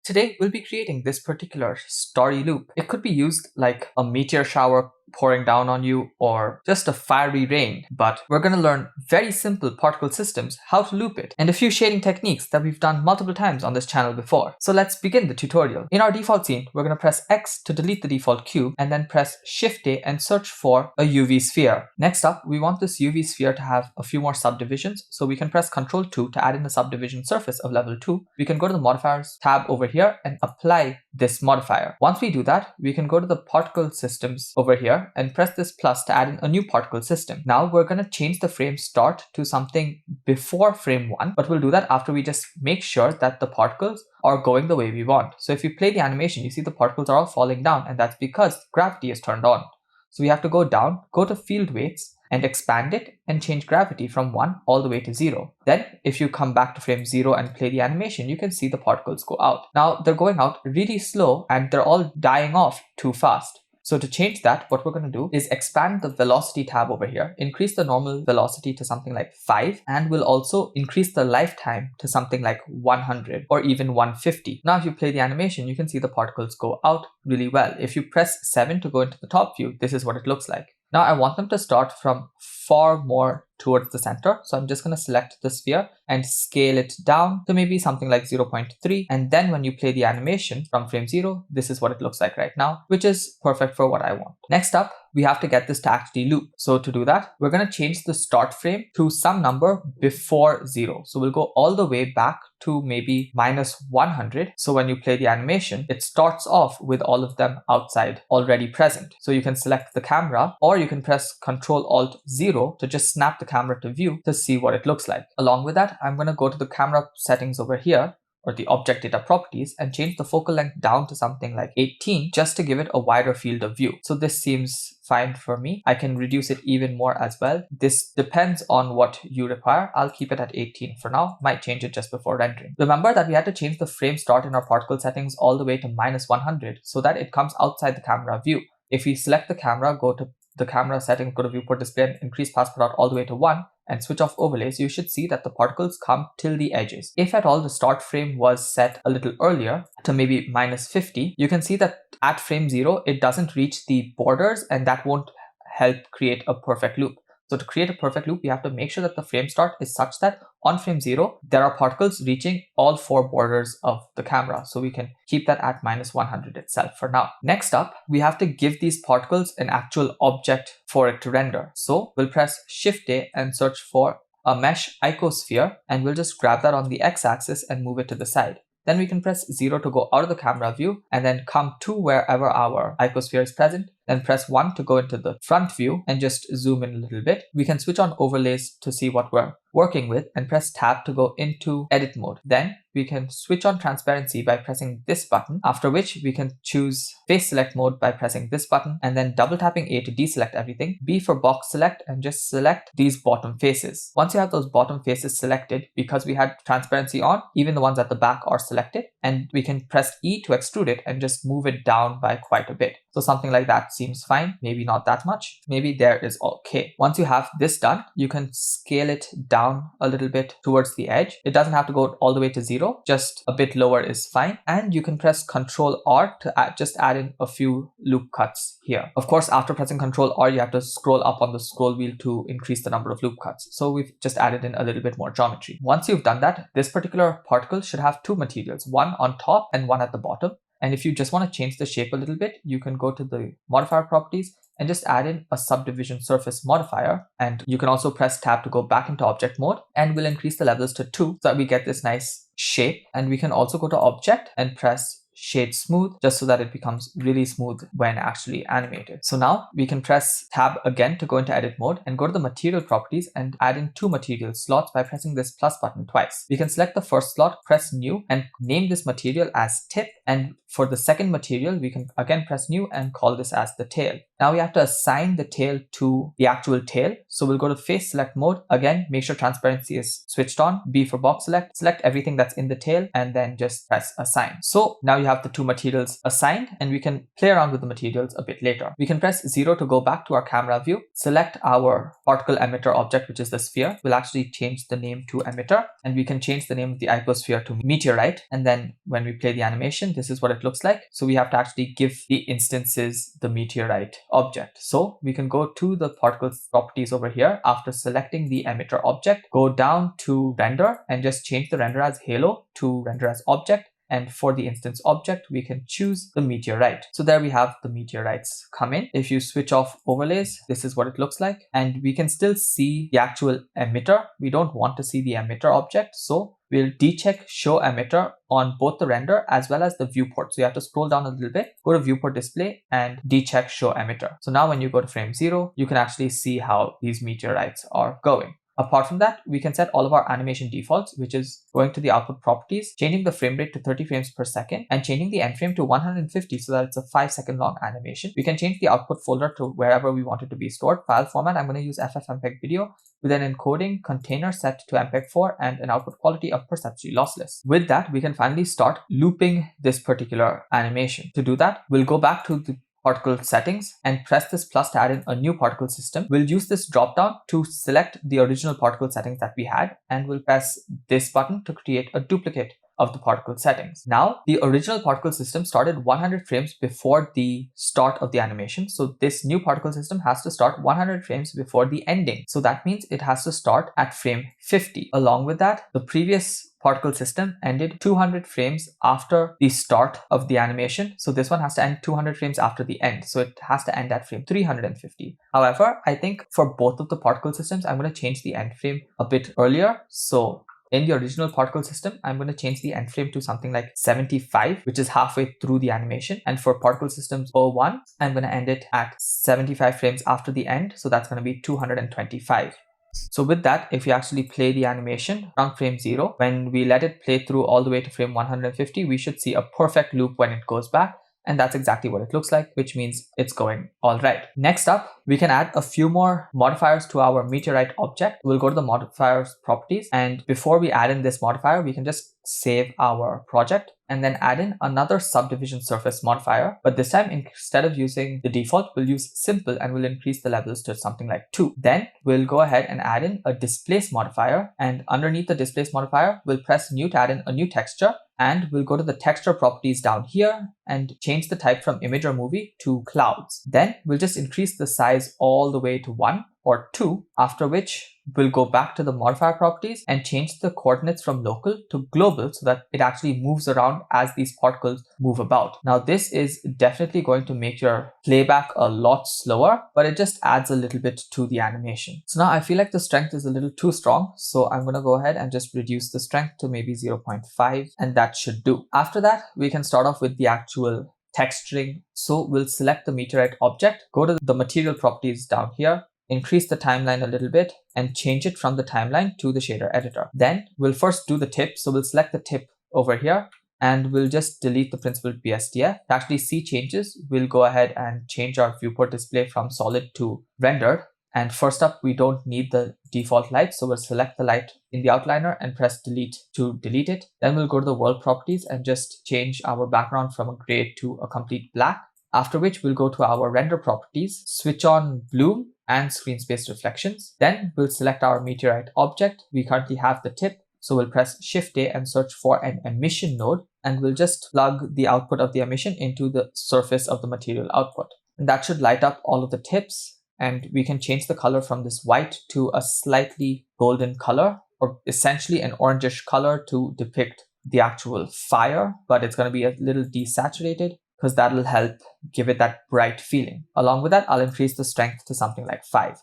Today we'll be creating this particular story loop. It could be used like a meteor shower pouring down on you or just a fiery rain, but we're going to learn very simple particle systems, how to loop it, and a few shading techniques that we've done multiple times on this channel before. So let's begin the tutorial. In our default scene, we're going to press X to delete the default cube and then press Shift A and search for a UV sphere. Next up, we want this UV sphere to have a few more subdivisions, so we can press Ctrl 2 to add in a subdivision surface of level 2. We can go to the modifiers tab over here and apply this modifier. Once we do that, we can go to the particle systems over here and press this plus to add in a new particle system. Now we're going to change the frame start to something before frame 1, but we'll do that after we just make sure that the particles are going the way we want. So if you play the animation, you see the particles are all falling down, and that's because gravity is turned on. So we have to go down, go to field weights and expand it and change gravity from 1 all the way to 0. Then if you come back to frame 0 and play the animation, you can see the particles go out. Now they're going out really slow and they're all dying off too fast. So to change that, what we're going to do is expand the velocity tab over here, increase the normal velocity to something like 5, and we'll also increase the lifetime to something like 100 or even 150. Now if you play the animation, you can see the particles go out really well. If you press 7 to go into the top view, this is what it looks like. Now I want them to start from far more towards the center. So I'm just going to select the sphere and scale it down to maybe something like 0.3. And then when you play the animation from frame 0, this is what it looks like right now, which is perfect for what I want. Next up, we have to get this to actually loop. So to do that, we're going to change the start frame to some number before 0. So we'll go all the way back to maybe -100. So when you play the animation, it starts off with all of them outside already present. So you can select the camera, or you can press Ctrl-Alt-0 to just snap the camera to view to see what it looks like. Along with that, I'm going to go to the camera settings over here, or the object data properties, and change the focal length down to something like 18 just to give it a wider field of view. So this seems fine for me. I can reduce it even more as well. This depends on what you require. I'll keep it at 18 for now. Might change it just before rendering. Remember that we had to change the frame start in our particle settings all the way to -100 so that it comes outside the camera view. If we select the camera, go to the camera settings, go to viewport display and increase passport out all the way to 1 and switch off overlays, you should see that the particles come till the edges. If at all the start frame was set a little earlier to maybe -50, you can see that at frame 0, it doesn't reach the borders, and that won't help create a perfect loop. So to create a perfect loop, we have to make sure that the frame start is such that on frame 0, there are particles reaching all 4 borders of the camera. So we can keep that at -100 itself for now. Next up, we have to give these particles an actual object for it to render. So we'll press Shift A and search for a mesh icosphere, and we'll just grab that on the x-axis and move it to the side. Then we can press 0 to go out of the camera view and then come to wherever our icosphere is present. Then press 1 to go into the front view and just zoom in a little bit. We can switch on overlays to see what we're working with and press tab to go into edit mode. Then we can switch on transparency by pressing this button, after which we can choose face select mode by pressing this button and then double tapping A to deselect everything, B for box select, and just select these bottom faces. Once you have those bottom faces selected, because we had transparency on, even the ones at the back are selected, and we can press E to extrude it and just move it down by quite a bit. So something like that seems fine, maybe not that much, maybe there is okay. Once you have this done, you can scale it down a little bit towards the edge. It doesn't have to go all the way to 0, just a bit lower is fine. And you can press Ctrl-R to just add in a few loop cuts here. Of course, after pressing Ctrl-R, you have to scroll up on the scroll wheel to increase the number of loop cuts. So we've just added in a little bit more geometry. Once you've done that, this particular particle should have 2 materials, one on top and one at the bottom. And if you just want to change the shape a little bit, you can go to the modifier properties and just add in a subdivision surface modifier. And you can also press tab to go back into object mode, and we'll increase the levels to 2 so that we get this nice shape. And we can also go to object and press shade smooth just so that it becomes really smooth when actually animated. So now we can press tab again to go into edit mode and go to the material properties and add in 2 material slots by pressing this plus button twice. We can select the first slot, press new, and name this material as tip. And for the second material, we can again press new and call this as the tail. Now we have to assign the tail to the actual tail. So we'll go to face select mode. Again, make sure transparency is switched on. B for box select. Select everything that's in the tail and then just press assign. So now you have the two materials assigned and we can play around with the materials a bit later. We can press 0 to go back to our camera view. Select our particle emitter object, which is the sphere. We'll actually change the name to emitter and we can change the name of the hyposphere to Meteorite. And then when we play the animation, this is what it looks like. So we have to actually give the instances the Meteorite object. So we can go to the particle properties over here. After selecting the emitter object, go down to render and just change the render as halo to render as object. And for the instance object, we can choose the meteorite. So there we have the meteorites come in. If you switch off overlays, this is what it looks like. And we can still see the actual emitter. We don't want to see the emitter object. So we'll decheck show emitter on both the render as well as the viewport. So you have to scroll down a little bit, go to viewport display and decheck show emitter. So now when you go to frame 0, you can actually see how these meteorites are going. Apart from that, we can set all of our animation defaults, which is going to the output properties, changing the frame rate to 30 frames per second and changing the end frame to 150 so that it's a 5-second long animation. We can change the output folder to wherever we want it to be stored. File format, I'm going to use FFmpeg video with an encoding container set to MPEG-4 and an output quality of perceptually lossless. With that, we can finally start looping this particular animation. To do that, we'll go back to the particle settings and press this plus to add in a new particle system. We'll use this drop down to select the original particle settings that we had and we'll press this button to create a duplicate of the particle settings. Now, the original particle system started 100 frames before the start of the animation. So this new particle system has to start 100 frames before the ending. So that means it has to start at frame 50. Along with that, the previous particle system ended 200 frames after the start of the animation. So this one has to end 200 frames after the end. So it has to end at frame 350. However, I think for both of the particle systems, I'm going to change the end frame a bit earlier. So in the original particle system, I'm going to change the end frame to something like 75, which is halfway through the animation. And for particle systems 01, I'm going to end it at 75 frames after the end. So that's going to be 225. So with that, if you actually play the animation around frame 0, when we let it play through all the way to frame 150, we should see a perfect loop when it goes back. And that's exactly what it looks like, which means it's going all right. Next up, we can add a few more modifiers to our meteorite object. We'll go to the modifiers properties. And before we add in this modifier, we can just save our project and then add in another subdivision surface modifier. But this time, instead of using the default, we'll use simple and we'll increase the levels to something like 2. Then we'll go ahead and add in a displace modifier. And underneath the displace modifier, we'll press new to add in a new texture. And we'll go to the texture properties down here and change the type from image or movie to clouds. Then we'll just increase the size all the way to 1 or 2, after which we'll go back to the modifier properties and change the coordinates from local to global so that it actually moves around as these particles move about. Now this is definitely going to make your playback a lot slower, but it just adds a little bit to the animation. So now I feel like the strength is a little too strong, so I'm going to go ahead and just reduce the strength to maybe 0.5 and that should do. After that, we can start off with the actual texturing. So we'll select the meteorite object, go to the material properties down here, increase the timeline a little bit and change it from the timeline to the shader editor. Then we'll first do the tip. So we'll select the tip over here and we'll just delete the principled BSDF. To actually see changes, we'll go ahead and change our viewport display from solid to rendered. And first up, we don't need the default light. So we'll select the light in the outliner and press delete to delete it. Then we'll go to the world properties and just change our background from a gray to a complete black. After which we'll go to our render properties, switch on bloom and screen space reflections. Then we'll select our meteorite object. We currently have the tip. So we'll press Shift A and search for an emission node. And we'll just plug the output of the emission into the surface of the material output. And that should light up all of the tips. And we can change the color from this white to a slightly golden color, or essentially an orangish color to depict the actual fire, but it's going to be a little desaturated because that'll help give it that bright feeling. Along with that, I'll increase the strength to something like 5.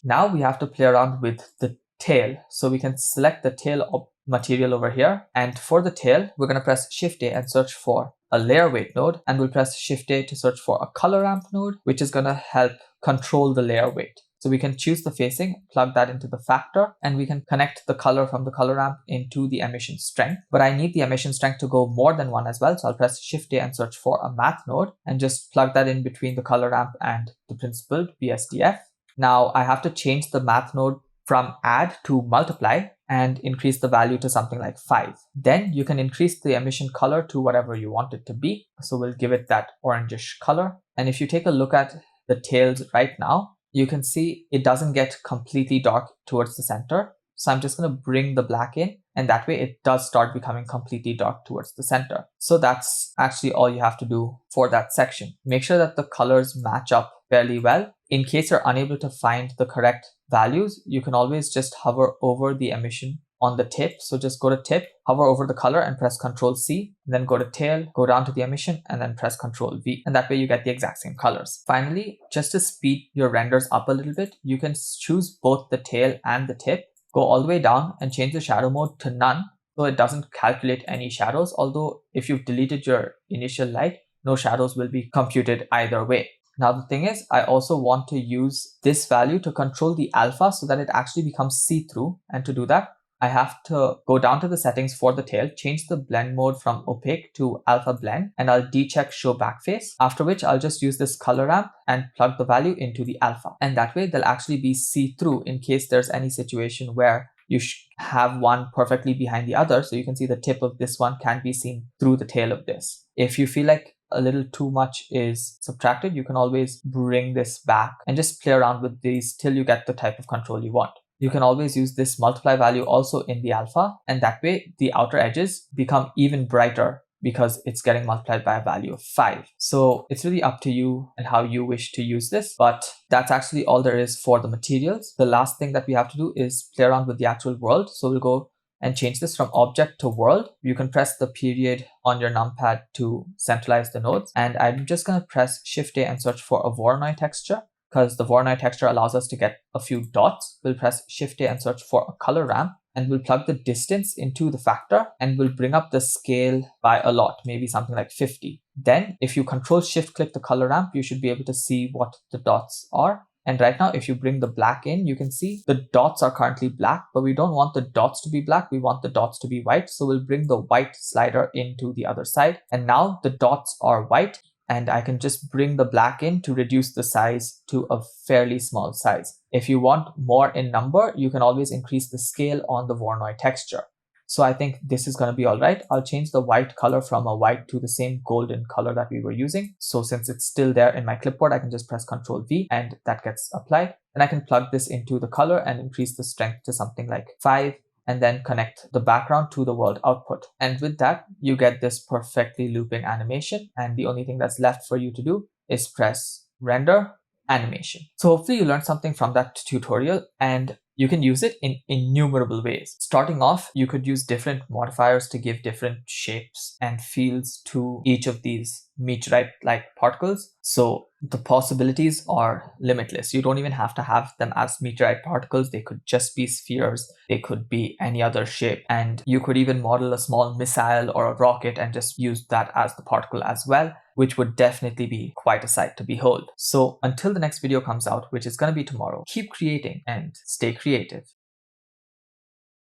Now we have to play around with the tail. So we can select the tail material over here. And for the tail, we're going to press Shift A and search for a layer weight node. And we'll press Shift A to search for a color ramp node, which is going to help control the layer weight. So we can choose the facing, plug that into the factor, and we can connect the color from the color ramp into the emission strength. But I need the emission strength to go more than 1 as well. So I'll press Shift A and search for a math node and just plug that in between the color ramp and the principled BSDF. Now I have to change the math node from add to multiply and increase the value to something like 5. Then you can increase the emission color to whatever you want it to be. So we'll give it that orangish color. And if you take a look at the tails right now, you can see it doesn't get completely dark towards the center. So I'm just going to bring the black in, and that way it does start becoming completely dark towards the center. So that's actually all you have to do for that section. Make sure that the colors match up fairly well. In case you're unable to find the correct values, you can always just hover over the emission on the tip. So just go to tip, hover over the color and press Ctrl C, then go to tail, go down to the emission and then press Ctrl V. And that way you get the exact same colors. Finally, just to speed your renders up a little bit, you can choose both the tail and the tip. Go all the way down and change the shadow mode to none, so it doesn't calculate any shadows. Although if you've deleted your initial light, no shadows will be computed either way. Now the thing is, I also want to use this value to control the alpha so that it actually becomes see-through. And to do that, I have to go down to the settings for the tail, change the blend mode from opaque to alpha blend, and I'll decheck show backface, after which I'll just use this color ramp and plug the value into the alpha. And that way they'll actually be see-through in case there's any situation where you have one perfectly behind the other. So you can see the tip of this one can be seen through the tail of this. If you feel like a little too much is subtracted, you can always bring this back and just play around with these till you get the type of control you want. You can always use this multiply value also in the alpha, and that way the outer edges become even brighter because it's getting multiplied by a value of 5. So it's really up to you and how you wish to use this, but that's actually all there is for the materials. The last thing that we have to do is play around with the actual world. So we'll go and change this from object to world. You can press the period on your numpad to centralize the nodes. And I'm just going to press Shift A and search for a Voronoi texture, because the Voronoi texture allows us to get a few dots. We'll press Shift A and search for a color ramp, and we'll plug the distance into the factor and we'll bring up the scale by a lot, maybe something like 50. Then if you Control Shift click the color ramp, you should be able to see what the dots are. And right now, if you bring the black in, you can see the dots are currently black, but we don't want the dots to be black. We want the dots to be white. So we'll bring the white slider into the other side. And now the dots are white, and I can just bring the black in to reduce the size to a fairly small size. If you want more in number, you can always increase the scale on the Voronoi texture. So I think this is going to be all right. I'll change the white color from a white to the same golden color that we were using. So since it's still there in my clipboard, I can just press Ctrl V and that gets applied. And I can plug this into the color and increase the strength to something like 5, and then connect the background to the world output. And with that, you get this perfectly looping animation. And the only thing that's left for you to do is press render animation. So hopefully you learned something from that tutorial, and you can use it in innumerable ways. Starting off, you could use different modifiers to give different shapes and feels to each of these meteorite-like particles. So the possibilities are limitless. You don't even have to have them as meteorite particles. They could just be spheres. They could be any other shape. And you could even model a small missile or a rocket and just use that as the particle as well, which would definitely be quite a sight to behold. So until the next video comes out, which is going to be tomorrow, keep creating and stay creative.